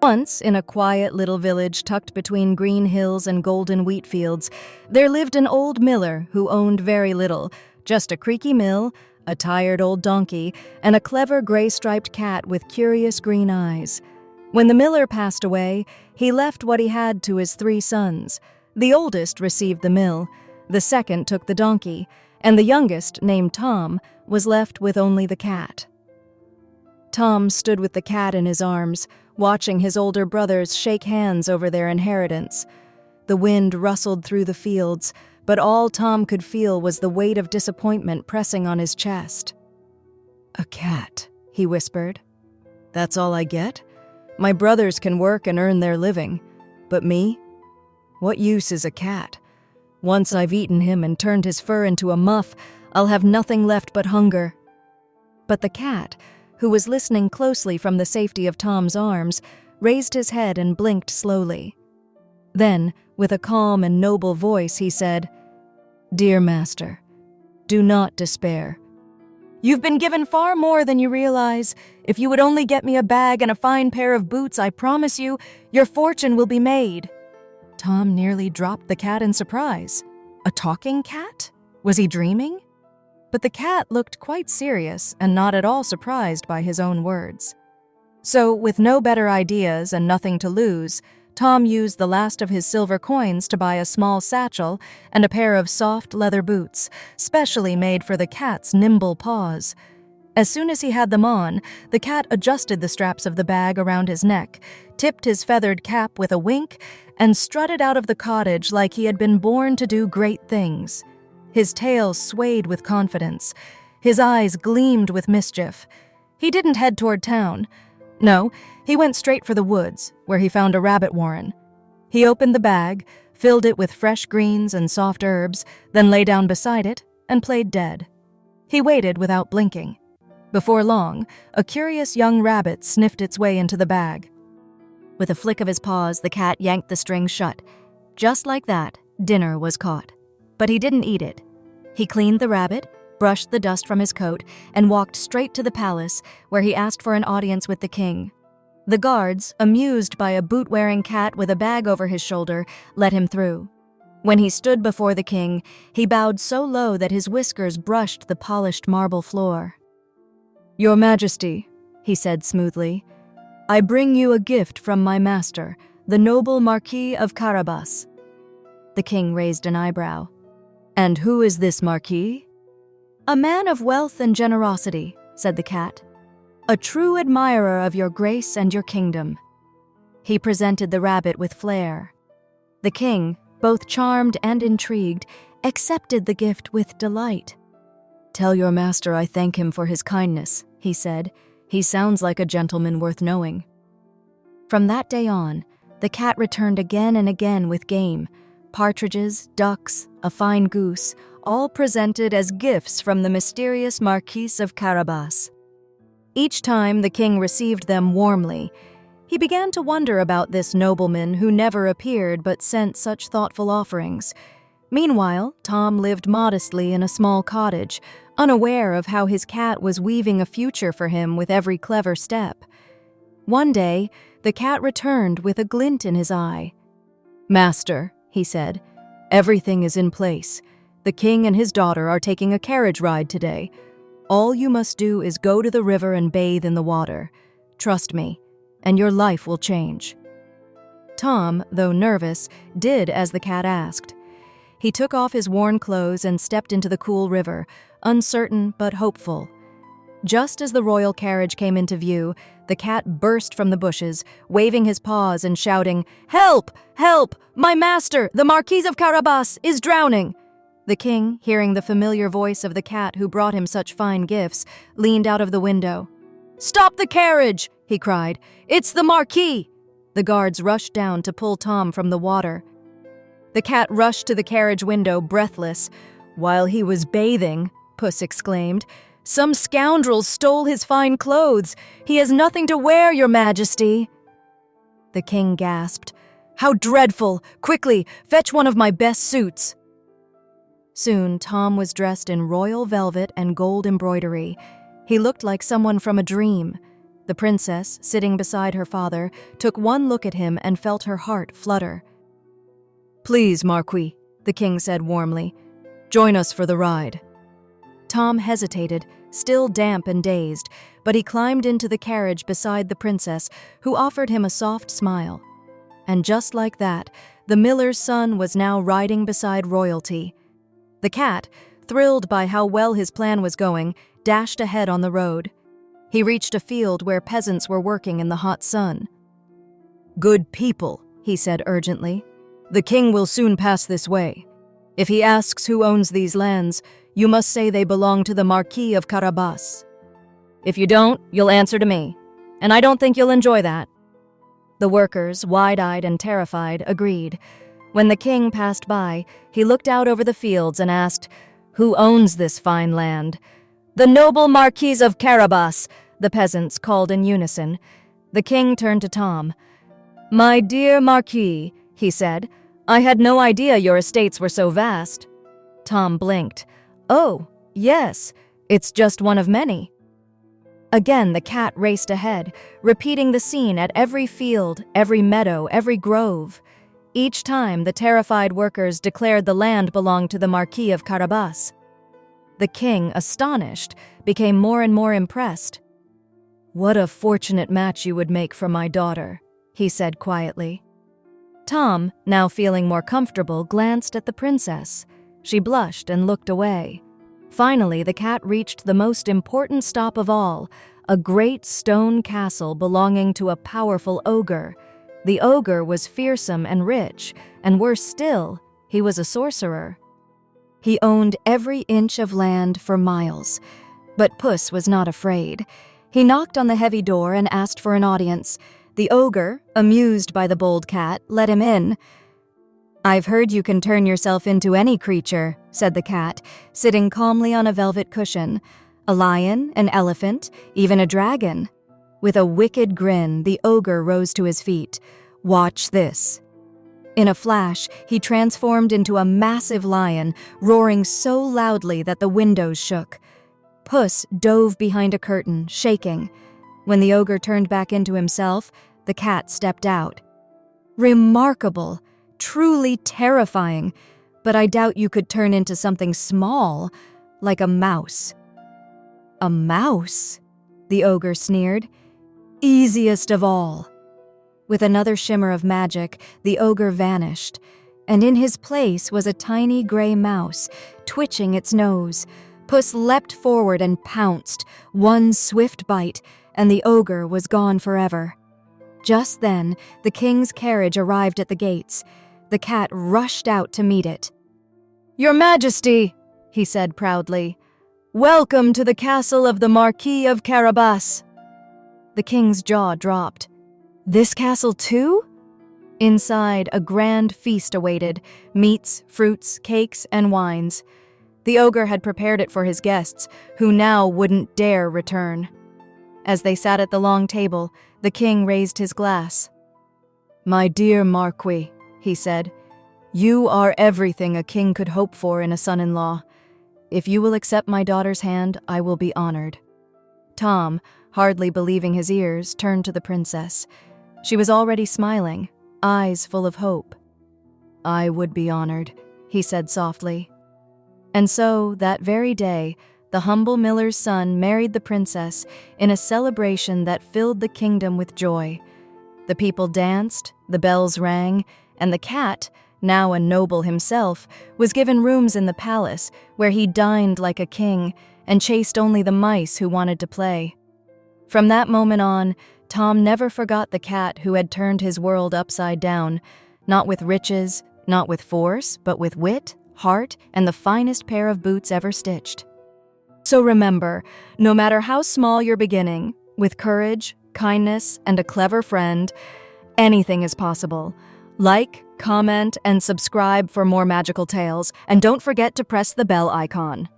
Once, in a quiet little village tucked between green hills and golden wheat fields, there lived an old miller who owned very little, just a creaky mill, a tired old donkey, and a clever gray-striped cat with curious green eyes. When the miller passed away, he left what he had to his 3 sons. The oldest received the mill, the second took the donkey, and the youngest, named Tom, was left with only the cat. Tom stood with the cat in his arms, watching his older brothers shake hands over their inheritance. The wind rustled through the fields, but all Tom could feel was the weight of disappointment pressing on his chest. "A cat," he whispered. "That's all I get? My brothers can work and earn their living. But me? What use is a cat? Once I've eaten him and turned his fur into a muff, I'll have nothing left but hunger." But the cat, who was listening closely from the safety of Tom's arms, raised his head and blinked slowly. Then, with a calm and noble voice, he said, "Dear master, do not despair. You've been given far more than you realize. If you would only get me a bag and a fine pair of boots, I promise you, your fortune will be made." Tom nearly dropped the cat in surprise. A talking cat? Was he dreaming? But the cat looked quite serious and not at all surprised by his own words. So, with no better ideas and nothing to lose, Tom used the last of his silver coins to buy a small satchel and a pair of soft leather boots, specially made for the cat's nimble paws. As soon as he had them on, the cat adjusted the straps of the bag around his neck, tipped his feathered cap with a wink, and strutted out of the cottage like he had been born to do great things. His tail swayed with confidence. His eyes gleamed with mischief. He didn't head toward town. No, he went straight for the woods, where he found a rabbit warren. He opened the bag, filled it with fresh greens and soft herbs, then lay down beside it and played dead. He waited without blinking. Before long, a curious young rabbit sniffed its way into the bag. With a flick of his paws, the cat yanked the string shut. Just like that, dinner was caught. But he didn't eat it. He cleaned the rabbit, brushed the dust from his coat, and walked straight to the palace, where he asked for an audience with the king. The guards, amused by a boot-wearing cat with a bag over his shoulder, let him through. When he stood before the king, he bowed so low that his whiskers brushed the polished marble floor. "Your Majesty," he said smoothly, "I bring you a gift from my master, the noble Marquis of Carabas." The king raised an eyebrow. "And who is this Marquis?" "A man of wealth and generosity," said the cat. "A true admirer of your grace and your kingdom." He presented the rabbit with flair. The king, both charmed and intrigued, accepted the gift with delight. "Tell your master I thank him for his kindness," he said. "He sounds like a gentleman worth knowing." From that day on, the cat returned again and again with game, partridges, ducks, a fine goose, all presented as gifts from the mysterious Marquis of Carabas. Each time the king received them warmly. He began to wonder about this nobleman who never appeared but sent such thoughtful offerings. Meanwhile, Tom lived modestly in a small cottage, unaware of how his cat was weaving a future for him with every clever step. One day, the cat returned with a glint in his eye. "Master," he said, "everything is in place. The king and his daughter are taking a carriage ride today. All you must do is go to the river and bathe in the water. Trust me, and your life will change." Tom, though nervous, did as the cat asked. He took off his worn clothes and stepped into the cool river, uncertain but hopeful. Just as the royal carriage came into view, the cat burst from the bushes, waving his paws and shouting, "Help! Help! My master, the Marquis of Carabas, is drowning!" The king, hearing the familiar voice of the cat who brought him such fine gifts, leaned out of the window. "Stop the carriage!" he cried. "It's the Marquis!" The guards rushed down to pull Tom from the water. The cat rushed to the carriage window, breathless. "While he was bathing," Puss exclaimed, "some scoundrels stole his fine clothes. He has nothing to wear, your majesty." The king gasped. "How dreadful! Quickly, fetch one of my best suits." Soon, Tom was dressed in royal velvet and gold embroidery. He looked like someone from a dream. The princess, sitting beside her father, took one look at him and felt her heart flutter. "Please, Marquis," the king said warmly, "join us for the ride." Tom hesitated, still damp and dazed, but he climbed into the carriage beside the princess, who offered him a soft smile. And just like that, the miller's son was now riding beside royalty. The cat, thrilled by how well his plan was going, dashed ahead on the road. He reached a field where peasants were working in the hot sun. "Good people," he said urgently, "the king will soon pass this way. If he asks who owns these lands, you must say they belong to the Marquis of Carabas. If you don't, you'll answer to me, and I don't think you'll enjoy that." The workers, wide-eyed and terrified, agreed. When the king passed by, he looked out over the fields and asked, "Who owns this fine land?" "The noble Marquis of Carabas," the peasants called in unison. The king turned to Tom. "My dear Marquis," he said, "I had no idea your estates were so vast." Tom blinked. "Oh, yes, it's just one of many." Again the cat raced ahead, repeating the scene at every field, every meadow, every grove. Each time the terrified workers declared the land belonged to the Marquis of Carabas. The king, astonished, became more and more impressed. "What a fortunate match you would make for my daughter," he said quietly. Tom, now feeling more comfortable, glanced at the princess. She blushed and looked away. Finally, the cat reached the most important stop of all, a great stone castle belonging to a powerful ogre. The ogre was fearsome and rich, and worse still, he was a sorcerer. He owned every inch of land for miles. But Puss was not afraid. He knocked on the heavy door and asked for an audience. The ogre, amused by the bold cat, let him in. "I've heard you can turn yourself into any creature," said the cat, sitting calmly on a velvet cushion. "A lion, an elephant, even a dragon." With a wicked grin, the ogre rose to his feet. "Watch this." In a flash, he transformed into a massive lion, roaring so loudly that the windows shook. Puss dove behind a curtain, shaking. When the ogre turned back into himself, the cat stepped out. "Remarkable, truly terrifying, but I doubt you could turn into something small, like a mouse." "A mouse?" the ogre sneered. "Easiest of all." With another shimmer of magic, the ogre vanished, and in his place was a tiny gray mouse, twitching its nose. Puss leapt forward and pounced, one swift bite, and the ogre was gone forever. Just then, the king's carriage arrived at the gates. The cat rushed out to meet it. "Your Majesty," he said proudly, "welcome to the castle of the Marquis of Carabas." The king's jaw dropped. "This castle too?" Inside, a grand feast awaited, meats, fruits, cakes, and wines. The ogre had prepared it for his guests, who now wouldn't dare return. As they sat at the long table, the king raised his glass. "My dear Marquis," he said, "you are everything a king could hope for in a son-in-law. If you will accept my daughter's hand, I will be honored." Tom, hardly believing his ears, turned to the princess. She was already smiling, eyes full of hope. "I would be honored," he said softly. And so, that very day, the humble miller's son married the princess in a celebration that filled the kingdom with joy. The people danced, the bells rang, and the cat, now a noble himself, was given rooms in the palace where he dined like a king and chased only the mice who wanted to play. From that moment on, Tom never forgot the cat who had turned his world upside down, not with riches, not with force, but with wit, heart, and the finest pair of boots ever stitched. So remember, no matter how small your beginning, with courage, kindness, and a clever friend, anything is possible. Like, comment, and subscribe for more magical tales, and don't forget to press the bell icon.